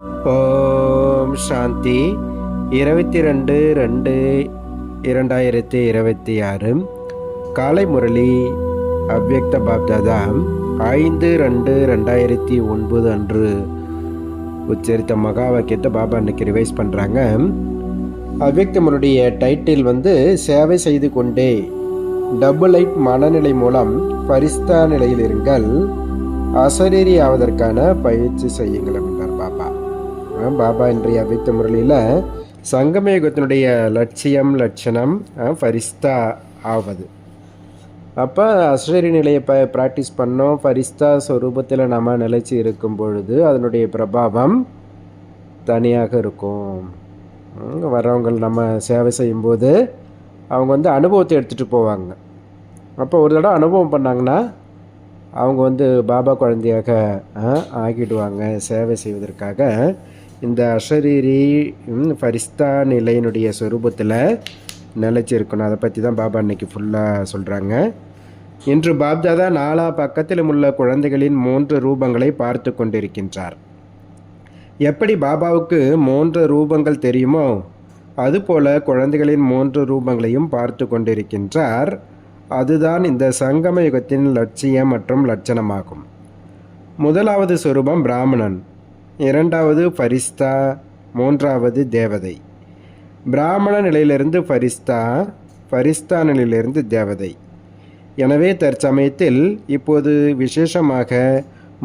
ஓம் சாந்தி. 22/2/2026 காலை முரளி அவ்யக்த பாப்தாதா 5/2/2009 அன்று உச்சரித்த மகா வாக்கியத்தை பாபா அன்னைக்கு ரிவைஸ் பண்ணுறாங்க. அவ்யக்தமனுடைய டைட்டில் சேவை செய்து கொண்டே டபுள் லைட் மனநிலை மூலம் பரிஸ்தா நிலையில் இருங்கள், அசரீரி ஆவதற்கான பயிற்சி செய்யுங்கள் அப்படின்றார் பாபா. பாபா இன்றைய அவ்யக்த முரளியில் சங்கமயுகத்தினுடைய லட்சியம் லட்சணம் ஃபரிஸ்தா ஆவது. அப்போ அசரீரி நிலையை ப்ராக்டிஸ் பண்ணோம். ஃபரிஸ்தா ஸ்வரூபத்தில் நம்ம நிலைச்சி இருக்கும் பொழுது அதனுடைய பிரபாவம் தனியாக இருக்கும். வர்றவங்க நம்ம சேவை செய்யும்போது அவங்க அனுபவத்தை எடுத்துகிட்டு போவாங்க. அப்போ ஒரு தடவை அனுபவம் பண்ணாங்கன்னா அவங்க பாபா குழந்தையாக ஆகிடுவாங்க. சேவை செய்வதற்காக இந்த அஷரீரி ஃபரிஸ்தா நிலையினுடைய ஸ்வரூபத்தில் நிலைச்சிருக்கணும். அதை பற்றி தான் பாபா அன்னைக்கு ஃபுல்லாக சொல்கிறாங்க. இன்று பாப்தாதா நாலா பக்கத்திலும் உள்ள குழந்தைகளின் 3 ரூபங்களை பார்த்து கொண்டிருக்கின்றார். எப்படி பாபாவுக்கு 3 ரூபங்கள் தெரியுமோ அதுபோல குழந்தைகளின் 3 ரூபங்களையும் பார்த்து கொண்டிருக்கின்றார். அதுதான் இந்த சங்கம யுகத்தின் லட்சியம் மற்றும் லட்சணமாகும். முதலாவது சொரூபம் பிராமணன், இரண்டாவது ஃபரிஸ்தா, மூன்றாவது தேவதை. பிராமண நிலையிலிருந்து ஃபரிஸ்தா, ஃபரிஸ்தா நிலையிலிருந்து தேவதை. எனவே தற்சமயத்தில் இப்போது விசேஷமாக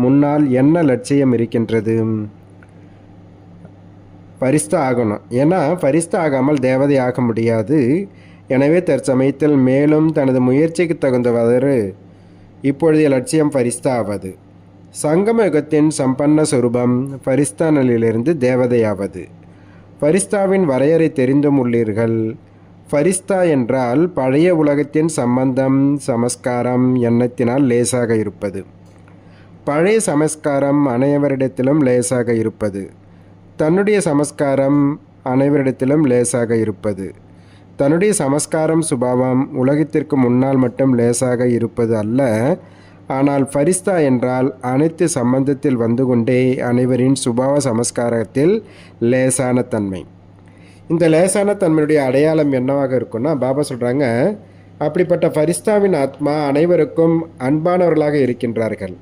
முன்னால் என்ன லட்சியம் இருக்கின்றது? ஃபரிஸ்தா ஆகணும். ஏன்னா ஃபரிஸ்தா ஆகாமல் தேவதை ஆக முடியாது. எனவே தற்சமயத்தில் மேலும் தனது முயற்சிக்கு தகுந்தவாறு இப்பொழுதைய லட்சியம் ஃபரிஸ்தா ஆவது. சங்கம யுகத்தின் சம்பன்ன சொரூபம் ஃபரிஸ்தா நிலையிலிருந்து தேவதையாவது. ஃபரிஸ்தாவின் வரையறை தெரிந்தும் உள்ளீர்கள். ஃபரிஸ்தா என்றால் பழைய உலகத்தின் சம்பந்தம் சமஸ்காரம் எண்ணத்தினால் லேசாக இருப்பது. பழைய சமஸ்காரம் அனைவரிடத்திலும் லேசாக இருப்பது. தன்னுடைய சமஸ்காரம் அனைவரிடத்திலும் லேசாக இருப்பது. தன்னுடைய சமஸ்காரம் சுபாவம் உலகத்திற்கு முன்னால் மட்டும் லேசாக இருப்பது அல்ல. ஆனால் ஃபரிஸ்தா என்றால் அனைத்து சம்பந்தத்தில் வந்து கொண்டே அனைவரின் சுபாவ சமஸ்காரத்தில் லேசான தன்மை. இந்த லேசான தன்மையுடைய அடையாளம் என்னவாக இருக்குன்னா பாபா சொல்கிறாங்க, அப்படிப்பட்ட ஃபரிஸ்தாவின் ஆத்மா அனைவருக்கும் அன்பானவர்களாக இருக்கின்றார்கள்.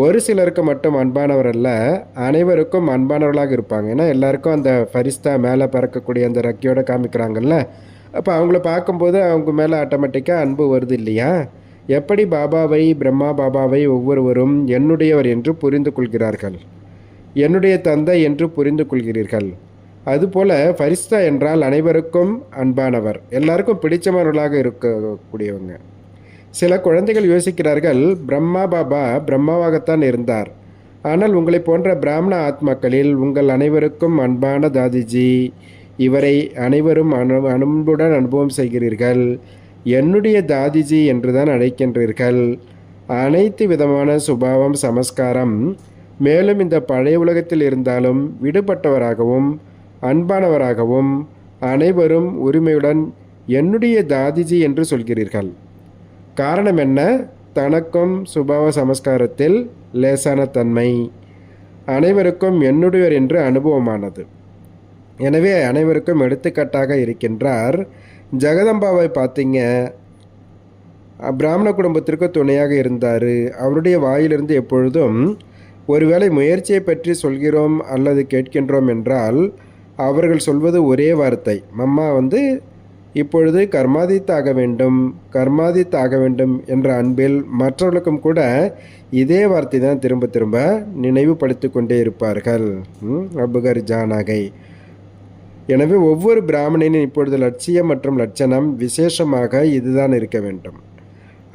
ஒரு சிலருக்கு மட்டும் அன்பானவர் அல்ல, அனைவருக்கும் அன்பானவர்களாக இருப்பாங்க. ஏன்னா எல்லாருக்கும் அந்த ஃபரிஸ்தா மேலே பறக்கக்கூடிய அந்த ரக்கியோடு காமிக்கிறாங்கல்ல. அப்போ அவங்கள பார்க்கும்போது அவங்க மேலே ஆட்டோமேட்டிக்காக அன்பு வருது இல்லையா? எப்படி பாபாவை பிரம்மா பாபாவை ஒவ்வொருவரும் என்னுடையவர் என்று புரிந்து கொள்கிறார்கள், என்னுடைய தந்தை என்று புரிந்து கொள்கிறீர்கள், அதுபோல் ஃபரிஸ்தா என்றால் அனைவருக்கும் அன்பானவர், எல்லாருக்கும் பிடிச்சவர்களாக இருக்கக்கூடியவங்க. சில குழந்தைகள் யோசிக்கிறார்கள், பிரம்மா பாபா பிரம்மாவாகத்தான் இருந்தார், ஆனால் உங்களை போன்ற பிராமண ஆத்மாக்களில் உங்கள் அனைவருக்கும் அன்பான தாதிஜி, இவரை அனைவரும் அன்புடன் அனுபவம் செய்கிறீர்கள், என்னுடைய தாதிஜி என்றுதான் அழைக்கின்றீர்கள். அனைத்து விதமான சுபாவம் சமஸ்காரம் மேலும் இந்த பழைய உலகத்தில் இருந்தாலும் விடுபட்டவராகவும் அன்பானவராகவும் அனைவரும் உரிமையுடன் என்னுடைய தாதிஜி என்று சொல்கிறீர்கள். காரணம் என்ன? தனக்கும் சுபாவ சமஸ்காரத்தில் லேசான தன்மை, அனைவருக்கும் என்னுடையவர் என்று அனுபவமானது. எனவே அனைவருக்கும் எடுத்துக்காட்டாக இருக்கின்றார். ஜெகதம்பாவை பார்த்தீங்க, பிராமண குடும்பத்திற்கு துணையாக இருந்தார். அவருடைய வாயிலிருந்து எப்பொழுதும் ஒருவேளை முயற்சியை பற்றி சொல்கிறோம் அல்லது கேட்கின்றோம் என்றால் அவர்கள் சொல்வது ஒரே வார்த்தை, மம்மா இப்பொழுது கர்மாதித்தாக வேண்டும், கர்மாதித்தாக வேண்டும் என்ற அன்பில் மற்றவர்களுக்கும் கூட இதே வார்த்தை தான் திரும்ப திரும்ப நினைவுபடுத்தி கொண்டே இருப்பார்கள். அபுகர் ஜானாகை. எனவே ஒவ்வொரு பிராமணனின் இப்பொழுது லட்சியம் மற்றும் லட்சணம் விசேஷமாக இதுதான் இருக்க வேண்டும்.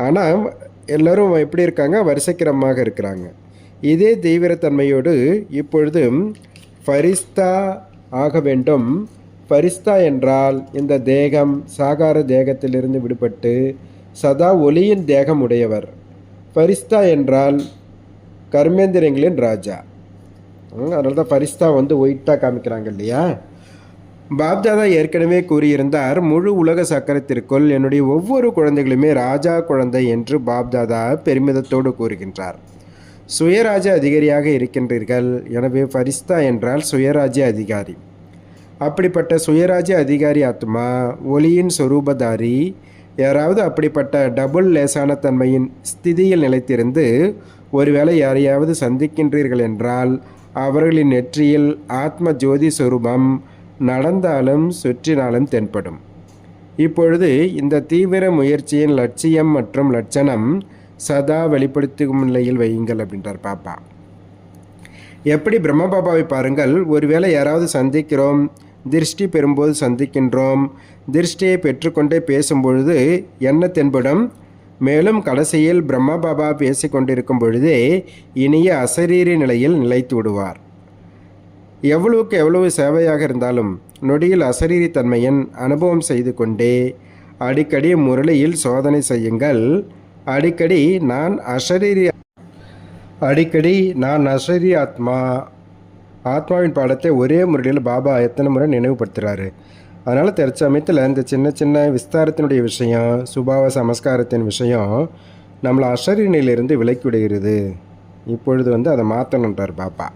ஆனால் எல்லோரும் எப்படி இருக்காங்க? வரிசைக்கிரமாக இருக்கிறாங்க. இதே தீவிரத்தன்மையோடு இப்பொழுது ஃபரிஸ்தா ஆக வேண்டும். ஃபரிஸ்தா என்றால் இந்த தேகம் சாகார தேகத்திலிருந்து விடுபட்டு சதா ஒளியின் தேகம் உடையவர். ஃபரிஸ்தா என்றால் கர்மேந்திரங்களின் ராஜா. அதனால தான் ஃபரிஸ்தா ஒயிட்டாக காமிக்கிறாங்க இல்லையா? பாப்தாதா ஏற்கனவே கூறியிருந்தார், முழு உலக சக்கரத்திற்குள் என்னுடைய ஒவ்வொரு குழந்தைகளுமே ராஜா குழந்தை என்று பாப்தாதா பெருமிதத்தோடு கூறுகின்றார். சுயராஜ்ய அதிகாரியாக இருக்கின்றீர்கள். எனவே ஃபரிஸ்தா என்றால் சுயராஜ்ய அதிகாரி. அப்படிப்பட்ட சுயராஜ்ய அதிகாரி ஆத்மா ஒளியின் சொரூபதாரி. யாராவது அப்படிப்பட்ட டபுள் லேசான தன்மையின் ஸ்திதியில் நிலைத்திருந்து ஒருவேளை யாரையாவது சந்திக்கின்றீர்கள் என்றால் அவர்களின் நெற்றியில் ஆத்ம ஜோதி சொரூபம் நடந்தாலும் சுற்றினாலும் தென்படும். இப்பொழுது இந்த தீவிர முயற்சியின் லட்சியம் மற்றும் லட்சணம் சதா வெளிப்படுத்தும் நிலையில் வையுங்கள் அப்படின்றார் பாப்பா. எப்படி பிரம்ம பாபாவை பாருங்கள். ஒருவேளை யாராவது சந்திக்கிறோம், திருஷ்டி பெறும்போது சந்திக்கின்றோம், திருஷ்டியை பெற்றுக்கொண்டே பேசும்பொழுது என்ன தென்படும்? மேலும் கடைசியில் பிரம்ம பாபா பேசி கொண்டிருக்கும் பொழுதே இனிய அசரீரி நிலையில் நிலைத்து விடுவார். எவ்வளவுக்கு எவ்வளவு சேவையாக இருந்தாலும் நொடியில் அசரீரி தன்மையின் அனுபவம் செய்து கொண்டே அடிக்கடி முரளியில் சோதனை செய்யுங்கள். அடிக்கடி நான் அசரீரி ஆத்மாவின் பாடத்தை ஒரே முறையில் பாபா எத்தனை முறை நினைவுபடுத்துகிறாரு. அதனால் தற்சமயத்தில் இந்த சின்ன சின்ன விஸ்தாரத்தினுடைய விஷயம், சுபாவ சமஸ்காரத்தின் விஷயம் நம்மளை அசரீரியிலிருந்து விலக்கி விடுகிறது. இப்பொழுது அதை மாற்றணுன்றார் பாப்பா.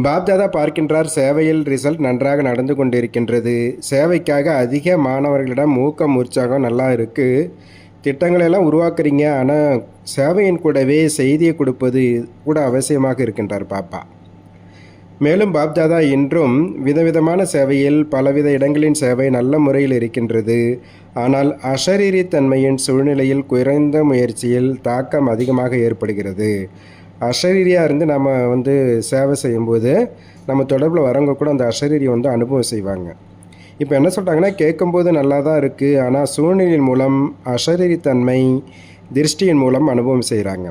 பாப்தாதா பார்க்கின்றார், சேவையில் ரிசல்ட் நன்றாக நடந்து கொண்டிருக்கின்றது. சேவைக்காக அதிக மாணவர்களிடம் ஊக்கம் உற்சாகம் நல்லா இருக்குது. திட்டங்களெல்லாம் உருவாக்குறீங்க, ஆனால் சேவையின் கூடவே செய்தியை கொடுப்பது கூட அவசியமாக இருக்கின்றார் பாப்பா. மேலும் பாப்தாதா இன்றும் விதவிதமான சேவையில் பலவித இடங்களின் சேவை நல்ல முறையில் இருக்கின்றது. ஆனால் அசரீரி தன்மையின் சூழ்நிலையில் குறைந்த முயற்சியில் தாக்கம் அதிகமாக ஏற்படுகிறது. அசரீரியாக இருந்து நம்ம சேவை செய்யும்போது நம்ம தொடர்பில் வரவங்க கூட அந்த அசரீரியை அனுபவம் செய்வாங்க. இப்போ என்ன சொல்கிறாங்கன்னா, கேட்கும்போது நல்லா தான் இருக்குது, ஆனால் சூழ்நிலையின் மூலம் அசரீரி தன்மை திருஷ்டியின் மூலம் அனுபவம் செய்கிறாங்க.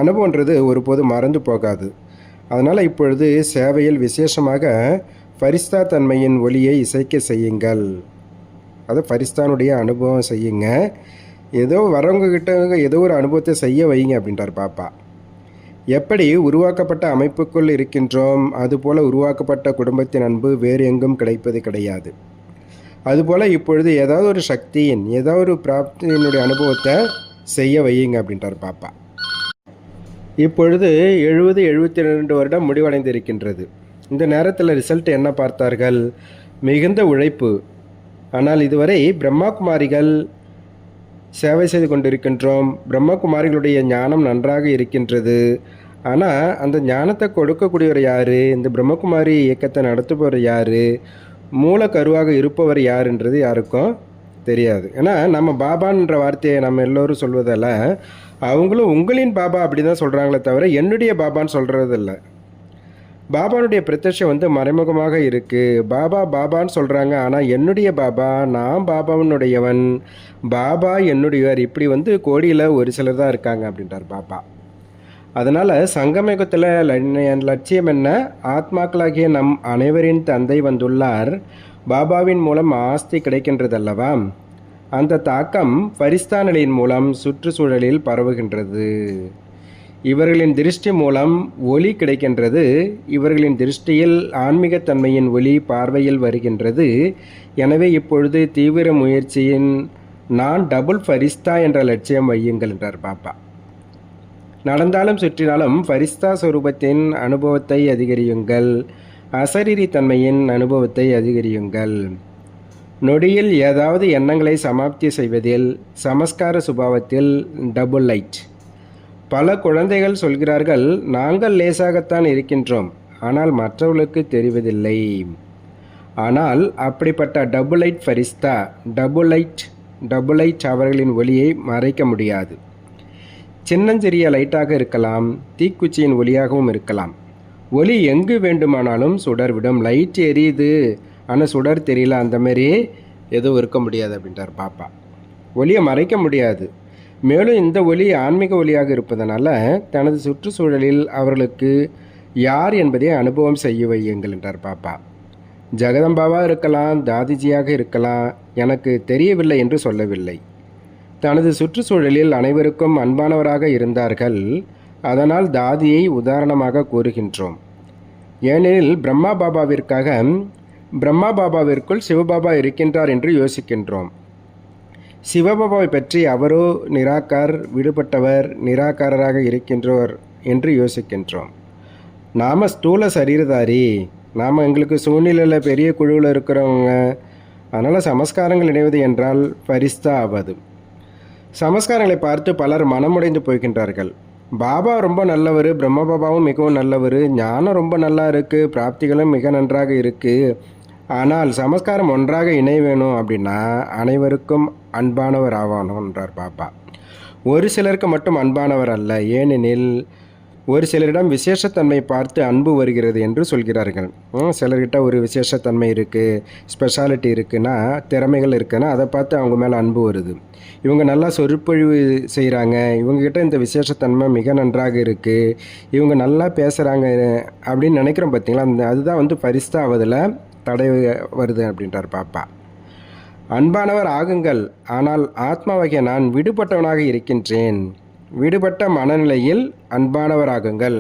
அனுபவன்றது ஒருபோது மறந்து போகாது. அதனால் இப்பொழுது சேவையில் விசேஷமாக ஃபரிஸ்தா தன்மையின் ஒளியை இசைக்க செய்யுங்கள். அது ஃபரிஸ்தானுடைய அனுபவம் செய்யுங்க. ஏதோ வரவங்கக்கிட்ட ஏதோ ஒரு அனுபவத்தை செய்ய வைங்க அப்படின்றார் பாப்பா. எப்படி உருவாக்கப்பட்ட அமைப்புக்குள் இருக்கின்றோம், அதுபோல் உருவாக்கப்பட்ட குடும்பத்தின் அன்பு வேறு எங்கும் கிடைப்பது கிடையாது. அதுபோல் இப்பொழுது ஏதாவது ஒரு சக்தியின் ஏதாவது ஒரு பிராப்தியினுடைய அனுபவத்தை செய்ய வையுங்க அப்படின்றார் பாப்பா. இப்பொழுது 70-72 வருடம் முடிவடைந்து இருக்கின்றது. இந்த நேரத்தில் ரிசல்ட் என்ன பார்த்தார்கள்? மிகுந்த உழைப்பு. ஆனால் இதுவரை பிரம்மாகுமாரிகள் சேவை செய்து கொண்டிருக்கின்றோம். பிரம்மகுமாரிகளுடைய ஞானம் நன்றாக இருக்கின்றது. ஆனால் அந்த ஞானத்தை கொடுக்கக்கூடியவர் யார்? இந்த பிரம்மகுமாரி இயக்கத்தை நடத்துபவர் யார்? மூல கருவாக இருப்பவர் யாருன்றது யாருக்கும் தெரியாது. ஏன்னா நம்ம பாபான்ற வார்த்தையை நம்ம எல்லோரும் சொல்வதால் அவங்களும் உங்களின் பாபா அப்படி தான் சொல்கிறாங்களே தவிர என்னுடைய பாபான்னு சொல்கிறதில்ல. பாபானுடைய பிரத்யட்சம் மறைமுகமாக இருக்குது. பாபான்னு சொல்கிறாங்க, ஆனால் என்னுடைய பாபா, நான் பாபாவினுடையவன், பாபா என்னுடையவர், இப்படி கோடியில் ஒரு சிலர் தான் இருக்காங்க அப்படின்றார் பாபா. அதனால் சங்கமயுகத்தில் என் லட்சியம் என்ன? ஆத்மாக்களாகிய நம் அனைவரின் தந்தை வந்துள்ளார். பாபாவின் மூலம் ஆஸ்தி கிடைக்கின்றதல்லவா? அந்த தாக்கம் ஃபரிஸ்தா நிலையின் மூலம் சுற்றுச்சூழலில் பரவுகின்றது. இவர்களின் திருஷ்டி மூலம் ஒளி கிடைக்கின்றது. இவர்களின் திருஷ்டியில் ஆன்மீகத்தன்மையின் ஒளி பார்வையில் வருகின்றது. எனவே இப்பொழுது தீவிர முயற்சியின் நான் டபுள் ஃபரிஸ்தா என்ற லட்சியம் வையுங்கள் என்றார் பாப்பா. நடந்தாலும் சுற்றினாலும் ஃபரிஸ்தா சொரூபத்தின் அனுபவத்தை அதிகரியுங்கள். அசரீரி தன்மையின் அனுபவத்தை அதிகரியுங்கள். நொடியில் ஏதாவது எண்ணங்களை சமாப்தி செய்வதில் சமஸ்கார சுபாவத்தில் டபுள் லைட். பல குழந்தைகள் சொல்கிறார்கள், நாங்கள் லேசாகத்தான் இருக்கின்றோம், ஆனால் மற்றவர்களுக்கு தெரிவதில்லை. ஆனால் அப்படிப்பட்ட டபுள் லைட் ஃபரிஸ்தா, டபுள் லைட் அவர்களின் ஒளியை மறைக்க முடியாது. சின்னஞ்சிறிய லைட்டாக இருக்கலாம், தீக்குச்சியின் ஒளியாகவும் இருக்கலாம். ஒளி எங்கு வேண்டுமானாலும் சுடர்விடும். லைட் எரியுது ஆனால் சுடர் தெரியல, அந்தமாரி எதுவும் இருக்க முடியாது அப்படின்றார் பாப்பா. ஒளியை மறைக்க முடியாது. மேலும் இந்த ஒளி ஆன்மீக ஒளியாக இருப்பதனால தனது சுற்றுச்சூழலில் அவர்களுக்கு யார் என்பதை அனுபவம் செய்ய வையுங்கள் என்றார் பாப்பா. ஜெகதம்பாவாக இருக்கலாம், தாதிஜியாக இருக்கலாம், எனக்கு தெரியவில்லை என்று சொல்லவில்லை. தனது சுற்றுச்சூழலில் அனைவருக்கும் அன்பானவராக இருந்தார்கள். அதனால் தாதியை உதாரணமாக கூறுகின்றோம். ஏனெனில் பிரம்மா பாபாவிற்குள் சிவபாபா இருக்கின்றார் என்று யோசிக்கின்றோம். சிவபாபாவை பற்றி அவரோ நிராகார், விடுபட்டவர், நிராகாரராக இருக்கின்றோர் என்று யோசிக்கின்றோம். நாம் ஸ்தூல சரீரதாரி, நாம் எங்களுக்கு சூழ்நிலையில் பெரிய குழுவில் இருக்கிறவங்க. அதனால் சமஸ்காரங்கள் இணைவது என்றால் ஃபரிஸ்தா ஆவது. சமஸ்காரங்களை பார்த்து பலர் மனமுடைந்து போகின்றார்கள். பாபா ரொம்ப நல்லவர், பிரம்ம பாபாவும் மிகவும் நல்லவர், ஞானம் ரொம்ப நல்லா இருக்குது, பிராப்திகளும் மிக நன்றாக இருக்குது. ஆனால் சமஸ்காரம் ஒன்றாக இணை வேணும் அப்படின்னா அனைவருக்கும் அன்பானவர் ஆவானுன்றார் பாபா. ஒரு சிலருக்கு மட்டும் அன்பானவர் அல்ல, ஏனெனில் ஒரு சிலரிடம் விசேஷத்தன்மை பார்த்து அன்பு வருகிறது என்று சொல்கிறார்கள். சிலர்கிட்ட ஒரு விசேஷத்தன்மை இருக்குது, ஸ்பெஷாலிட்டி இருக்குன்னா, திறமைகள் இருக்குன்னா அதை பார்த்து அவங்க மேலே அன்பு வருது. இவங்க நல்லா சொற்பொழிவு செய்கிறாங்க, இவங்ககிட்ட இந்த விசேஷத்தன்மை மிக நன்றாக இருக்குது, இவங்க நல்லா பேசுகிறாங்க அப்படின்னு நினைக்கிறோம் பார்த்தீங்களா. அதுதான் வந்து ஃபரிஸ்தா ஆவதில் தடை வருது அப்படின்றார் பாப்பா. அன்பானவர் ஆகுங்கள், ஆனால் ஆத்மாவாகிய நான் விடுபட்டவனாக இருக்கின்றேன். விடுபட்ட மனநிலையில் அன்பானவராகுங்கள்.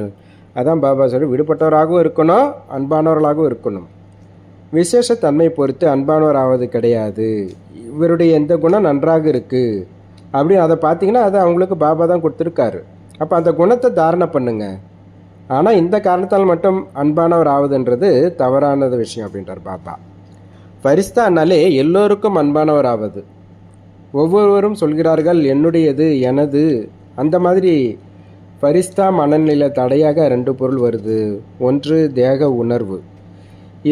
அதான் பாபா சொல்லி, விடுபட்டவராகவும் இருக்கணும், அன்பானவர்களாகவும் இருக்கணும். விசேஷத்தன்மை பொறுத்து அன்பானவர் ஆவது கிடையாது. இவருடைய எந்த குணம் நன்றாக இருக்குது அப்படின்னு அதை பார்த்தீங்கன்னா அது அவங்களுக்கு பாபா தான் கொடுத்துருக்காரு. அப்போ அந்த குணத்தை தாரணை பண்ணுங்க. ஆனால் இந்த காரணத்தால் மட்டும் அன்பானவர் ஆவதுன்றது தவறானது விஷயம் அப்படின்றார் பாபா. ஃபரிஸ்தானாலே எல்லோருக்கும் அன்பானவர் ஆவது. ஒவ்வொருவரும் சொல்கிறார்கள் என்னுடையது, எனது. அந்த மாதிரி ஃபரிஸ்தா மனநிலையில் தடையாக 2 பொருள் வருது. ஒன்று தேக உணர்வு.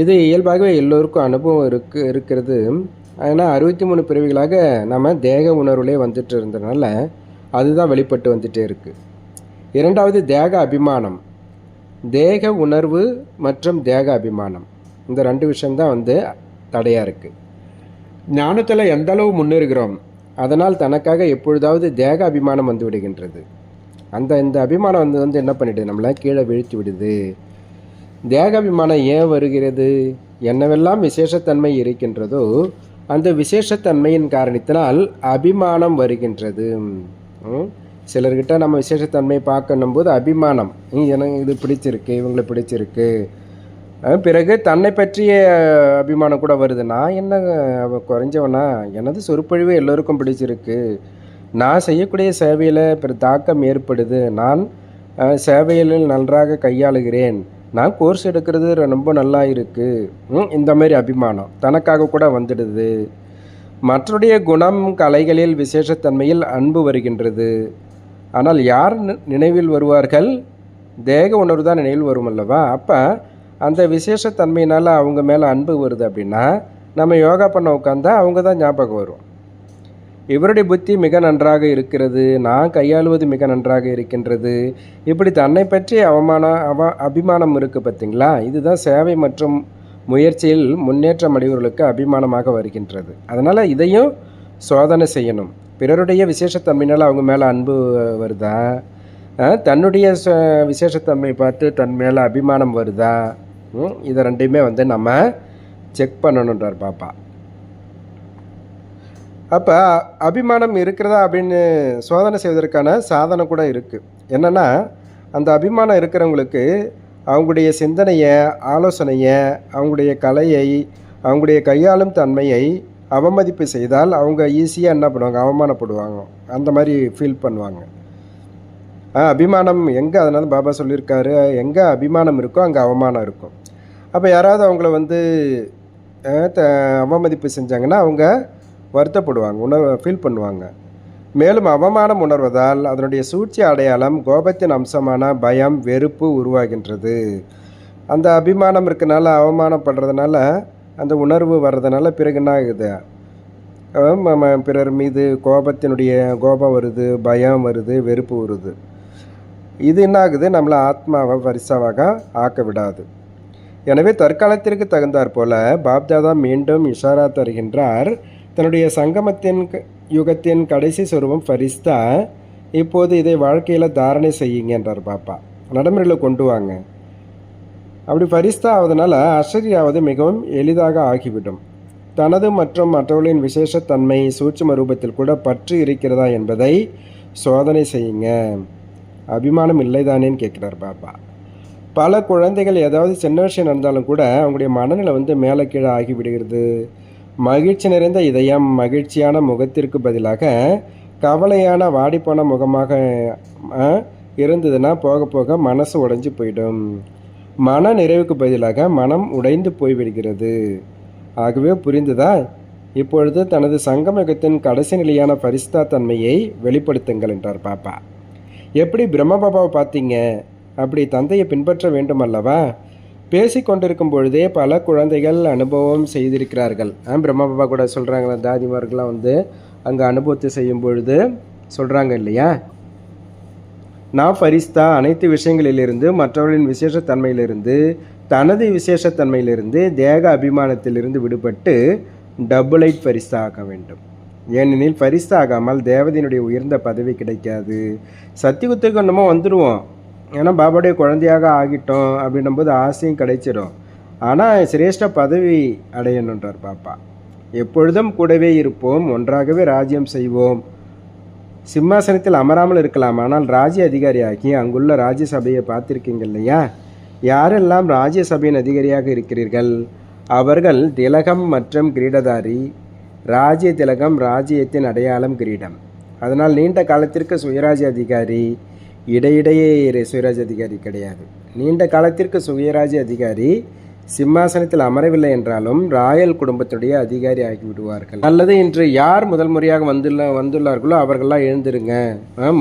இது இயல்பாகவே எல்லோருக்கும் அனுபவம் இருக்கிறது. ஏன்னா 63 பிறவிகளாக நம்ம தேக உணர்வுலே வந்துட்டு இருந்ததுனால அதுதான் வெளிப்பட்டு வந்துட்டே இருக்குது. இரண்டாவது தேக அபிமானம். தேக உணர்வு மற்றும் தேக அபிமானம், இந்த 2 விஷயம்தான் வந்து தடையாக இருக்குது. ஞானத்தில் எந்த அளவு முன்னேறுகிறோம், அதனால் தனக்காக எப்பொழுதாவது தேக அபிமானம் வந்து விடுகின்றது. இந்த அபிமானம் வந்து என்ன பண்ணிவிடுது, நம்மளை கீழே வீழ்த்தி விடுது. தேக அபிமானம் ஏன் வருகிறது? என்னவெல்லாம் விசேஷத்தன்மை இருக்கின்றதோ அந்த விசேஷத்தன்மையின் காரணத்தினால் அபிமானம் வருகின்றது. சிலர்கிட்ட நம்ம விசேஷத்தன்மை பார்க்கணும் போது அபிமானம், எனக்கு இது பிடிச்சிருக்கு, இவங்களை பிடிச்சிருக்கு. பிறகு தன்னை பற்றிய அபிமானம் கூட வருது. நான் என்ன குறைஞ்சவனா, எனது சொற்பொழிவு எல்லோருக்கும் பிடிச்சிருக்கு, நான் செய்யக்கூடிய சேவையில் தாக்கம் ஏற்படுது, நான் சேவையில் நன்றாக கையாளுகிறேன், நான் கோர்ஸ் எடுக்கிறது ரொம்ப நல்லா இருக்குது. இந்த மாதிரி அபிமானம் தனக்காக கூட வந்துடுது. மற்றடைய குணம் கலைகளில் விசேஷத்தன்மையில் அன்பு வருகின்றது. ஆனால் யார் நினைவில் வருவார்கள்? தேக உணர்வு தான் நினைவில் வரும் அல்லவா. அப்போ அந்த விசேஷத்தன்மையினால் அவங்க மேலே அன்பு வருது அப்படின்னா நம்ம யோகா பண்ண உட்காந்தா அவங்க தான் ஞாபகம் வரும். இவருடைய புத்தி மிக நன்றாக இருக்கிறது, நான் கையாளுவது மிக நன்றாக இருக்கின்றது, இப்படி தன்னை பற்றி அபிமானம் இருக்குது பார்த்தீங்களா. இதுதான் சேவை மற்றும் முயற்சியில் முன்னேற்றம் அடைவர்களுக்கு அபிமானமாக வருகின்றது. அதனால் இதையும் சோதனை செய்யணும். பிறருடைய விசேஷத்தன்மையினால் அவங்க மேலே அன்பு வருதா, தன்னுடைய விசேஷத்தன்மை பார்த்து தன் மேலே அபிமானம் வருதா, இதை ரெண்டையுமே வந்து நம்ம செக் பண்ணணுன்றார் பாப்பா. அப்போ அபிமானம் இருக்கிறதா அப்படின்னு சோதனை செய்வதற்கான சாதனை கூட இருக்குது. என்னென்னா, அந்த அபிமானம் இருக்கிறவங்களுக்கு அவங்களுடைய சிந்தனையை, ஆலோசனையை, அவங்களுடைய கலையை, அவங்களுடைய கையாளும் தன்மையை அவமதிப்பு செய்தால் அவங்க ஈஸியாக என்ன பண்ணுவாங்க, அவமானப்படுவாங்க. அந்த மாதிரி ஃபீல் பண்ணுவாங்க. அபிமானம் எங்கே, அதனால பாபா சொல்லியிருக்காரு, எங்கே அபிமானம் இருக்கோ அங்கே அவமானம் இருக்கும். அப்போ யாராவது அவங்கள வந்து அவமதிப்பு செஞ்சாங்கன்னா அவங்க வருத்தப்படுவாங்க, ஃபீல் பண்ணுவாங்க. மேலும் அவமானம் உணர்வதால் அதனுடைய சூழ்ச்சி அடையாளம் கோபத்தின் அம்சமான பயம், வெறுப்பு உருவாகின்றது. அந்த அபிமானம் இருக்கனால, அவமானப்படுறதுனால, அந்த உணர்வு வர்றதுனால பிறகு என்ன ஆகுது, பிறர் மீது கோபம் வருது, பயம் வருது, வெறுப்பு வருது. இது என்ன ஆகுது, நம்மளை ஆத்மாவை வரிசாவாக ஆக்க விடாது. எனவே தற்காலத்திற்கு தகுந்தாற் போல பாப்தாதா மீண்டும் இஷாரா தருகின்றார். தன்னுடைய சங்கமத்தின் யுகத்தின் கடைசி சொரூபம் ஃபரிஸ்தா. இப்போது இதை வாழ்க்கையில் தாரணை செய்யுங்க என்றார் பாப்பா. நடைமுறையில் கொண்டு வாங்க. அப்படி ஃபரிஸ்தா ஆவதனால அஷரியாவது மிகவும் எளிதாக ஆகிவிடும். தனது மற்றும் மற்றவர்களின் விசேஷத்தன்மை சூட்சும ரூபத்தில் கூட பற்று இருக்கிறதா என்பதை சோதனை செய்யுங்க. அபிமானம் இல்லைதானேன்னு கேட்குறார் பாப்பா. பல குழந்தைகள் ஏதாவது சின்ன விஷயம் நடந்தாலும் கூட அவங்களுடைய மனநிலை வந்து மேலே கீழே ஆகிவிடுகிறது. மகிழ்ச்சி நிறைந்த இதயம் மகிழ்ச்சியான முகத்திற்கு பதிலாக கவலையான வாடிப்போன முகமாக இருந்ததுன்னா போக போக மனசு உடைஞ்சு போயிடும். மன நிறைவுக்கு பதிலாக மனம் உடைந்து போய்விடுகிறது. ஆகவே புரிந்ததா? இப்பொழுது தனது சங்கமயுகத்தின் கடைசி நிலையான பரிசுத்த தன்மையை வெளிப்படுத்துங்கள் என்றார் பாப்பா. எப்படி பிரம்ம பாபாவை பார்த்தீங்க? அப்படி தந்தையை பின்பற்ற வேண்டும் அல்லவா? பேசி கொண்டிருக்கும் பொழுதே பல குழந்தைகள் அனுபவம் செய்திருக்கிறார்கள். பிரம்ம பாபா கூட சொல்கிறாங்களா, தாதிமார்கள்லாம் வந்து அங்கே அனுபவத்தை செய்யும் பொழுது சொல்கிறாங்க இல்லையா, நான் ஃபரிஸ்தா அனைத்து விஷயங்களிலிருந்து, மற்றவர்களின் விசேஷத்தன்மையிலிருந்து, தனது விசேஷத்தன்மையிலிருந்து, தேக அபிமானத்திலிருந்து விடுபட்டு டபுளைட் ஃபரிஸ்தா ஆக வேண்டும். ஏனெனில் ஃபரிஸ்தா ஆகாமல் தேவதையினுடைய உயர்ந்த பதவி கிடைக்காது. சத்தியுகத்துக்கு நம்ம வந்துடுவோம், ஏன்னா பாபாவுடைய குழந்தையாக ஆகிட்டோம் அப்படின்னும்போது ஆசையும் கிடைச்சிடும். ஆனால் சிரேஷ்ட பதவி அடையணுன்றார் பாப்பா. எப்பொழுதும் கூடவே இருப்போம், ஒன்றாகவே ராஜ்யம் செய்வோம். சிம்மாசனத்தில் அமராமல் இருக்கலாம், ஆனால் ராஜ்ய அதிகாரியாகி அங்குள்ள ராஜ்யசபையை பார்த்துருக்கீங்க இல்லையா? யாரெல்லாம் ராஜ்யசபையின் அதிகாரியாக இருக்கிறீர்கள் அவர்கள் திலகம் மற்றும் கிரீடதாரி. ராஜ்ய திலகம் ராஜ்யத்தின் அடையாளம் கிரீடம். அதனால் நீண்ட காலத்திற்கு சுயராஜ்ய அதிகாரி, இடையிடையே சுயராஜ்ய அதிகாரி கிடையாது. நீண்ட காலத்திற்கு சுயராஜ்ய அதிகாரி சிம்மாசனத்தில் அமரவில்லை என்றாலும் ராயல் குடும்பத்துடைய அதிகாரி ஆகிவிடுவார்கள். அல்லது இன்று யார் முதல் முறையாக வந்துள்ளார்களோ அவர்கள்லாம் எழுந்திருங்க.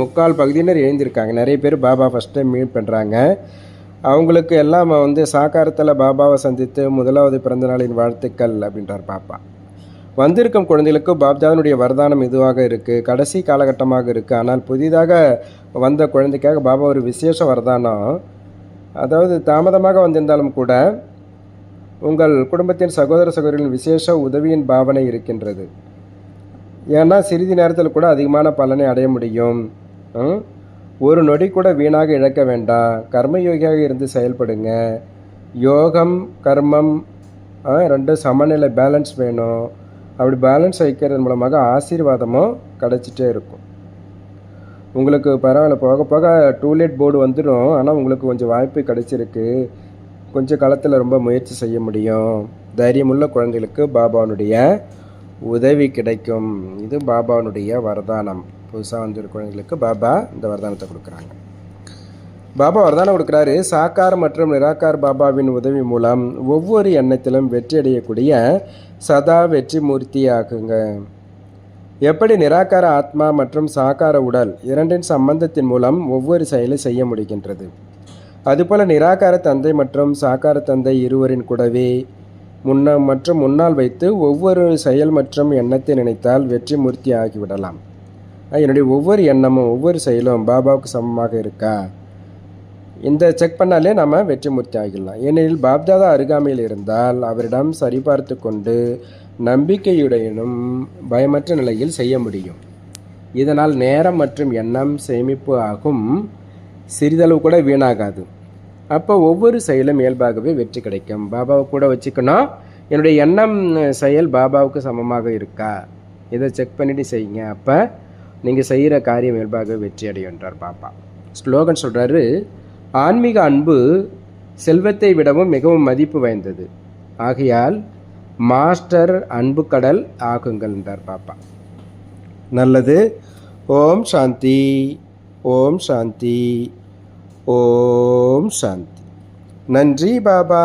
முக்கால் பகுதியினர் எழுந்திருக்காங்க. நிறைய பேர் பாபா ஃபஸ்ட் டைம் மீட் பண்ணுறாங்க. அவங்களுக்கு எல்லாம் வந்து சாக்காரத்தில் பாபாவை சந்தித்து முதலாவது பிறந்த நாளின் வாழ்த்துக்கள் அப்படின்றார் பாப்பா. வந்திருக்கும் குழந்தைகளுக்கு பாப்தாதனுடைய வரதானம் இதுவாக இருக்குது, கடைசி காலகட்டமாக இருக்குது. ஆனால் புதிதாக வந்த குழந்தைக்காக பாபா ஒரு விசேஷ வரதானம், அதாவது தாமதமாக வந்திருந்தாலும் கூட உங்கள் குடும்பத்தின் சகோதர சகோதரிகளின் விசேஷ உதவியின் பாவனை இருக்கின்றது. ஏன்னா சிறிது நேரத்தில் கூட அதிகமான பலனை அடைய முடியும். ஒரு நொடி கூட வீணாக இழக்க வேண்டாம். கர்மயோகியாக இருந்து செயல்படுங்க. யோகம் கர்மம் ரெண்டும் சமநிலை, பேலன்ஸ் வேணும். அப்படி பேலன்ஸ் வைக்கிறது மூலமாக ஆசீர்வாதமும் கிடச்சிட்டே இருக்கும். உங்களுக்கு பரவாயில்ல, போக போக டூலெட் போர்டு வந்துடும். ஆனால் உங்களுக்கு கொஞ்சம் வாய்ப்பு கிடைச்சிருக்கு. கொஞ்சம் காலத்தில் ரொம்ப முயற்சி செய்ய முடியும். தைரியமுள்ள குழந்தைகளுக்கு பாபாவனுடைய உதவி கிடைக்கும். இது பாபாவனுடைய வரதானம். புதுசாக வந்துள்ள குழந்தைகளுக்கு பாபா இந்த வரதானத்தை கொடுக்குறாங்க. பாபா வரதானம் கொடுக்குறாரு. சாக்கார் மற்றும் நிராகார் பாபாவின் உதவி மூலம் ஒவ்வொரு எண்ணத்திலும் வெற்றி அடையக்கூடிய சதா வெற்றி மூர்த்தி ஆகுங்க. எப்படி நிராகார ஆத்மா மற்றும் சாக்கார உடல் இரண்டின் சம்பந்தத்தின் மூலம் ஒவ்வொரு செயலை செய்ய முடிகின்றது, அதுபோல் நிராகார தந்தை மற்றும் சாக்கார தந்தை இருவரின் கூடவே முன்னால் வைத்து ஒவ்வொரு செயல் மற்றும் எண்ணத்தை நினைத்தால் வெற்றி மூர்த்தி ஆகிவிடலாம். என்னுடைய ஒவ்வொரு எண்ணமும் ஒவ்வொரு செயலும் பாபாவுக்கு சமமாக இருக்கா, இந்த செக் பண்ணாலே நம்ம வெற்றி மூர்த்தி ஆகிடலாம். ஏனெனில் பாப்தாதா அருகாமையில் இருந்தால் அவரிடம் சரிபார்த்து கொண்டு நம்பிக்கையுடனும் பயமற்ற நிலையில் செய்ய முடியும். இதனால் நேரம் மற்றும் எண்ணம் சேமிப்பு ஆகும், சிறிதளவு கூட வீணாகாது. அப்போ ஒவ்வொரு செயலும் இயல்பாகவே வெற்றி கிடைக்கும். பாபாவை கூட வச்சுக்கணும். என்னுடைய எண்ணம் செயல் பாபாவுக்கு சமமாக இருக்கா, இதை செக் பண்ணிவிட்டு செய்யுங்க. அப்போ நீங்கள் செய்கிற காரியம் இயல்பாகவே வெற்றி அடையும் என்றார் பாபா. ஸ்லோகன் சொல்கிறாரு, ஆன்மீக அன்பு செல்வத்தை விடவும் மிகவும் மதிப்பு வாய்ந்தது. ஆகையால் மாஸ்டர் அன்பு கடல் ஆகுங்கள் என்றார் பாப்பா. நல்லது. ஓம் சாந்தி, ஓம் சாந்தி, ஓம் சாந்தி. நன்றி பாபா.